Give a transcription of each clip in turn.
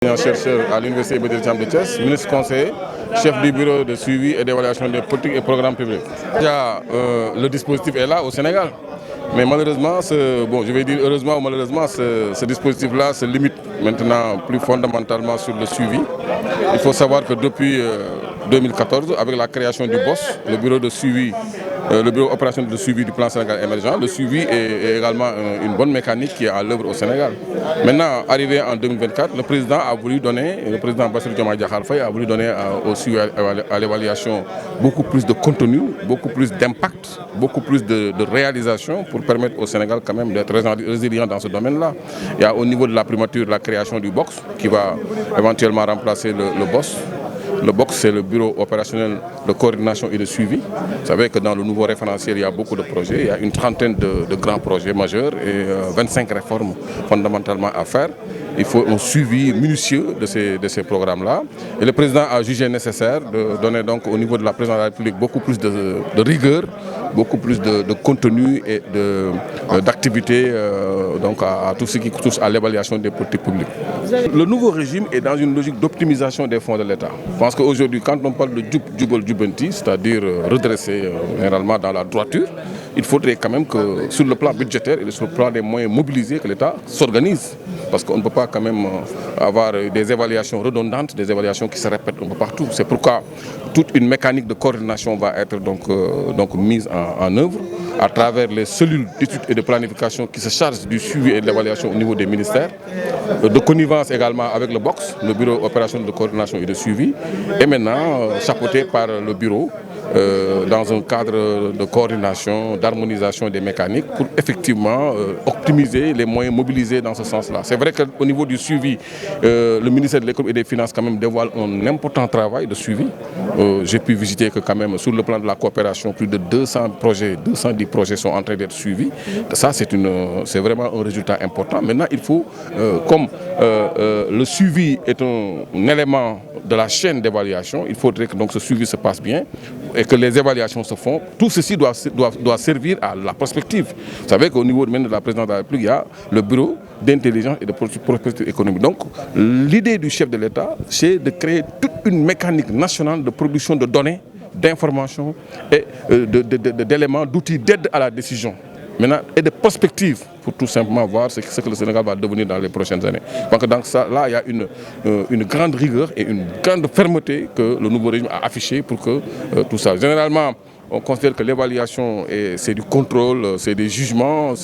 Chercheur à l'Université Iba Der Thiam de Thiès, ministre conseiller, chef du bureau de suivi et d'évaluation des politiques et programmes publics. Déjà, le dispositif est là au Sénégal, mais malheureusement, je vais dire heureusement ou malheureusement, ce dispositif-là se limite maintenant plus fondamentalement sur le suivi. Il faut savoir que depuis 2014, avec la création du BOS, le bureau de suivi, le bureau opérationnel de suivi du plan Sénégal émergent, le suivi est également une bonne mécanique qui est à l'œuvre au Sénégal. Maintenant, arrivé en 2024, le président Bassirou Diomaye Diakhar Faye a voulu donner au suivi à l'évaluation beaucoup plus de contenu, beaucoup plus d'impact, beaucoup plus de réalisation pour permettre au Sénégal quand même d'être résilient dans ce domaine-là. Il y a au niveau de la primature la création du BOX qui va éventuellement remplacer le BOS. Le BOX, c'est le bureau opérationnel de coordination et de suivi. Vous savez que dans le nouveau référentiel, il y a beaucoup de projets. Il y a une trentaine de grands projets majeurs et 25 réformes fondamentalement à faire. Il faut un suivi minutieux de ces programmes-là. Et le président a jugé nécessaire de donner donc au niveau de la présidence de la République beaucoup plus de rigueur, beaucoup plus de contenu et d'activité à tout ce qui touche à l'évaluation des politiques publiques. Le nouveau régime est dans une logique d'optimisation des fonds de l'État. Je pense qu'aujourd'hui, quand on parle de Djubol Djubanti, c'est-à-dire redresser généralement dans la droiture, il faudrait quand même que sur le plan budgétaire et sur le plan des moyens mobilisés, que l'État s'organise. Parce qu'on ne peut pas quand même avoir des évaluations redondantes, des évaluations qui se répètent un peu partout. C'est pourquoi toute une mécanique de coordination va être donc mise en œuvre à travers les cellules d'études et de planification qui se chargent du suivi et de l'évaluation au niveau des ministères, de connivence également avec le BOX, le bureau opérationnel de coordination et de suivi, et maintenant chapeauté par le bureau dans un cadre de coordination, d'harmonisation des mécaniques pour effectivement optimiser les moyens mobilisés dans ce sens-là. C'est vrai qu'au niveau du suivi, le ministère de l'économie et des finances quand même dévoile un important travail de suivi. J'ai pu visiter que quand même sur le plan de la coopération, plus de 200 projets, 210 projets sont en train d'être suivis. Ça, c'est vraiment un résultat important. Maintenant, il faut, comme le suivi est un élément de la chaîne d'évaluation, il faudrait que donc ce suivi se passe bien et que les évaluations se font. Tout ceci doit servir à la prospective. Vous savez qu'au niveau même de la présidence de la République, il y a le bureau d'intelligence et de prospective économique. Donc l'idée du chef de l'État, c'est de créer toute une mécanique nationale de production de données, d'informations et d'éléments, d'outils d'aide à la décision. Maintenant, et de prospective pour tout simplement voir ce que le Sénégal va devenir dans les prochaines années. Donc dans ça, là, il y a une grande rigueur et une grande fermeté que le nouveau régime a affiché pour que tout ça. Généralement, on considère que l'évaluation, c'est du contrôle, c'est des jugements,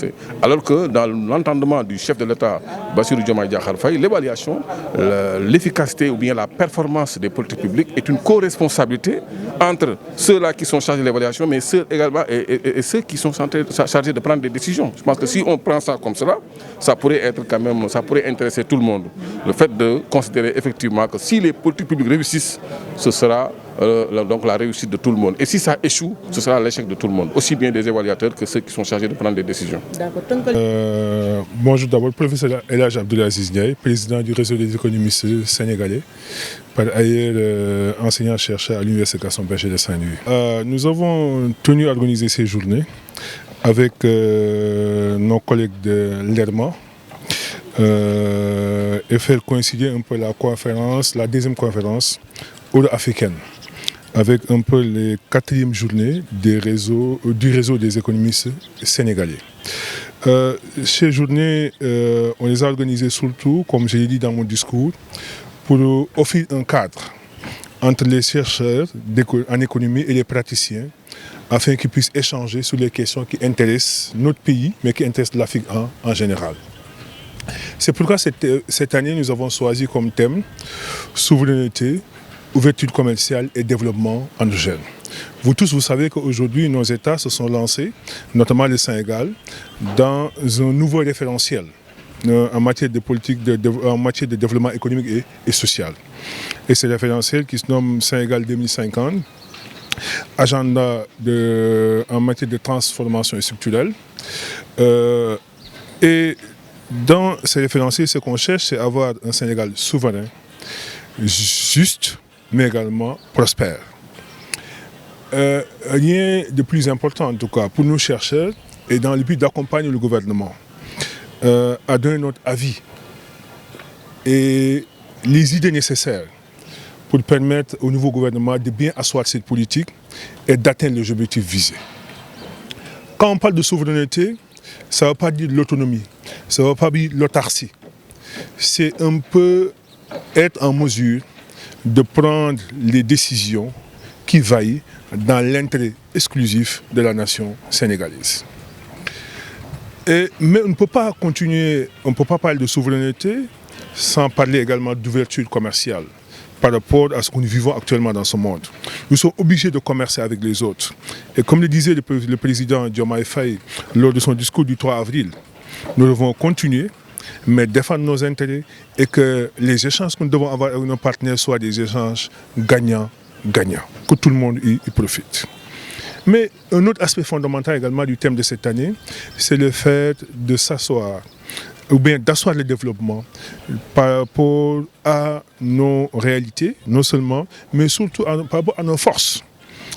alors que dans l'entendement du chef de l'État, Bassirou Diomaye Diakhar Faye, l'évaluation, l'efficacité ou bien la performance des politiques publiques est une co-responsabilité entre ceux-là qui sont chargés de l'évaluation, mais ceux également et ceux qui sont chargés de prendre des décisions. Je pense que si on prend ça comme cela, ça pourrait être quand même, ça pourrait intéresser tout le monde. Le fait de considérer effectivement que si les politiques publiques réussissent, ce sera donc la réussite de tout le monde. Et si ça échoue, ce sera l'échec de tout le monde, aussi bien des évaluateurs que ceux qui sont chargés de prendre des décisions. Bonjour d'abord, professeur El Hadj Abdoulaziz Ndiaye, président du réseau des économistes sénégalais, par ailleurs enseignant-chercheur à l'Université Gaston Berger de Saint-Louis. Nous avons tenu à organiser ces journées avec nos collègues de l'ERMA et faire coïncider un peu la deuxième conférence africaine, avec un peu les 4e journées du réseau des économistes sénégalais. Ces journées, on les a organisées surtout, comme je l'ai dit dans mon discours, pour offrir un cadre entre les chercheurs en économie et les praticiens, afin qu'ils puissent échanger sur les questions qui intéressent notre pays, mais qui intéressent l'Afrique en général. C'est pourquoi cette année, nous avons choisi comme thème « Souveraineté, ouverture commerciale et développement endogène ». Vous tous, vous savez qu'aujourd'hui, nos États se sont lancés, notamment le Sénégal, dans un nouveau référentiel en matière de politique, en matière de développement économique et social. Et ce référentiel qui se nomme Sénégal 2050, agenda en matière de transformation structurelle. Et dans ce référentiel, ce qu'on cherche, c'est avoir un Sénégal souverain, juste, mais également prospère. Rien de plus important, en tout cas, pour nos chercheurs, et dans le but d'accompagner le gouvernement à donner notre avis et les idées nécessaires pour permettre au nouveau gouvernement de bien asseoir cette politique et d'atteindre les objectifs visés. Quand on parle de souveraineté, ça ne veut pas dire l'autonomie, ça ne veut pas dire l'autarcie. C'est un peu être en mesure de prendre les décisions qui vaillent dans l'intérêt exclusif de la nation sénégalaise. Mais on ne peut pas continuer, on ne peut pas parler de souveraineté sans parler également d'ouverture commerciale par rapport à ce que nous vivons actuellement dans ce monde. Nous sommes obligés de commercer avec les autres. Et comme le disait le président Diomaye Faye lors de son discours du 3 avril, nous devons continuer, mais défendre nos intérêts et que les échanges que nous devons avoir avec nos partenaires soient des échanges gagnants-gagnants, que tout le monde y profite. Mais un autre aspect fondamental également du thème de cette année, c'est le fait de s'asseoir ou bien d'asseoir le développement par rapport à nos réalités, non seulement, mais surtout par rapport à nos forces.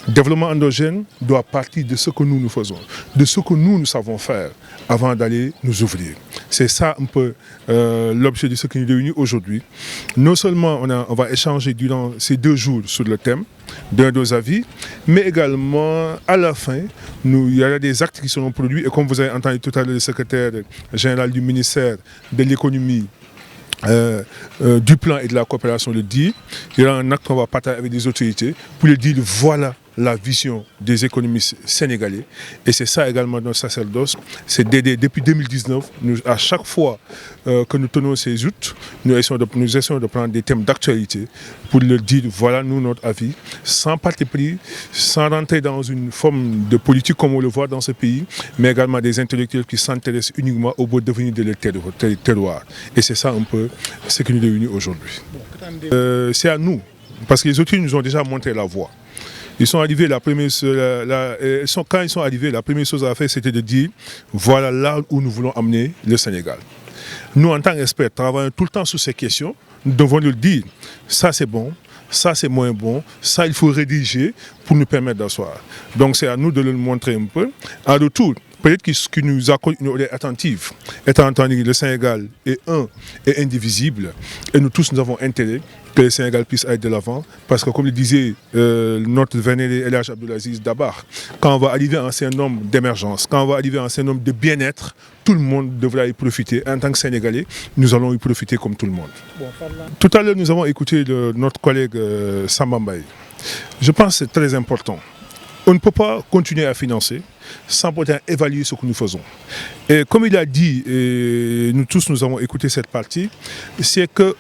Le développement endogène doit partir de ce que nous faisons, de ce que nous savons faire avant d'aller nous ouvrir. C'est ça un peu l'objet de ce qui nous réunit aujourd'hui. Non seulement on va échanger durant ces 2 jours sur le thème de nos avis, mais également à la fin, il y aura des actes qui seront produits. Et comme vous avez entendu tout à l'heure le secrétaire général du ministère de l'économie, du plan et de la coopération le dire, il y aura un acte qu'on va partager avec des autorités pour le dire voilà la vision des économistes sénégalais. Et c'est ça également notre sacerdoce, c'est d'aider depuis 2019, à chaque fois que nous tenons ces joutes, nous essayons de prendre des thèmes d'actualité pour leur dire voilà nous notre avis, sans parti pris, sans rentrer dans une forme de politique comme on le voit dans ce pays, mais également des intellectuels qui s'intéressent uniquement au beau devenir de leur terroir. Et c'est ça un peu ce qui nous réunit aujourd'hui. C'est à nous, parce que les autres nous ont déjà montré la voie. Ils sont arrivés, quand ils sont arrivés, la première chose à faire, c'était de dire, voilà là où nous voulons amener le Sénégal. Nous, en tant qu'experts, travaillons tout le temps sur ces questions. Nous devons le dire, ça c'est bon, ça c'est moins bon, ça il faut rédiger pour nous permettre d'asseoir. Donc c'est à nous de le montrer un peu. En retour, peut-être qu'ils nous accordent une oreille attentive, étant entendu que le Sénégal est un et indivisible, et nous tous nous avons intérêt que le Sénégal puisse aller de l'avant, parce que comme le disait notre vénéré El Hadj Abdoulaziz Dabakh, quand on va arriver à un certain nombre d'émergences, quand on va arriver à un certain nombre de bien-être, tout le monde devra y profiter. En tant que Sénégalais, nous allons y profiter comme tout le monde. Tout à l'heure, nous avons écouté notre collègue Samba Mbaye. Je pense que c'est très important. On ne peut pas continuer à financer sans pourtant évaluer ce que nous faisons. Et comme il a dit, et nous tous nous avons écouté cette partie, c'est que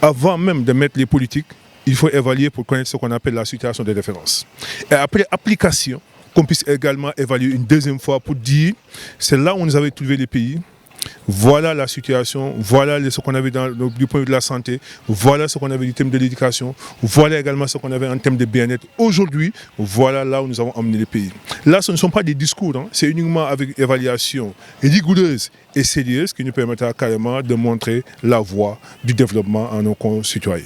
avant même de mettre les politiques, il faut évaluer pour connaître ce qu'on appelle la situation de référence. Et après application, qu'on puisse également évaluer une deuxième fois pour dire, c'est là où nous avons trouvé les pays, voilà la situation, voilà ce qu'on avait du point de vue de la santé, voilà ce qu'on avait du thème de l'éducation, voilà également ce qu'on avait en termes de bien-être. Aujourd'hui, voilà là où nous avons emmené les pays. Là, ce ne sont pas des discours, hein, c'est uniquement avec évaluation rigoureuse et sérieuse qui nous permettra carrément de montrer la voie du développement à nos concitoyens.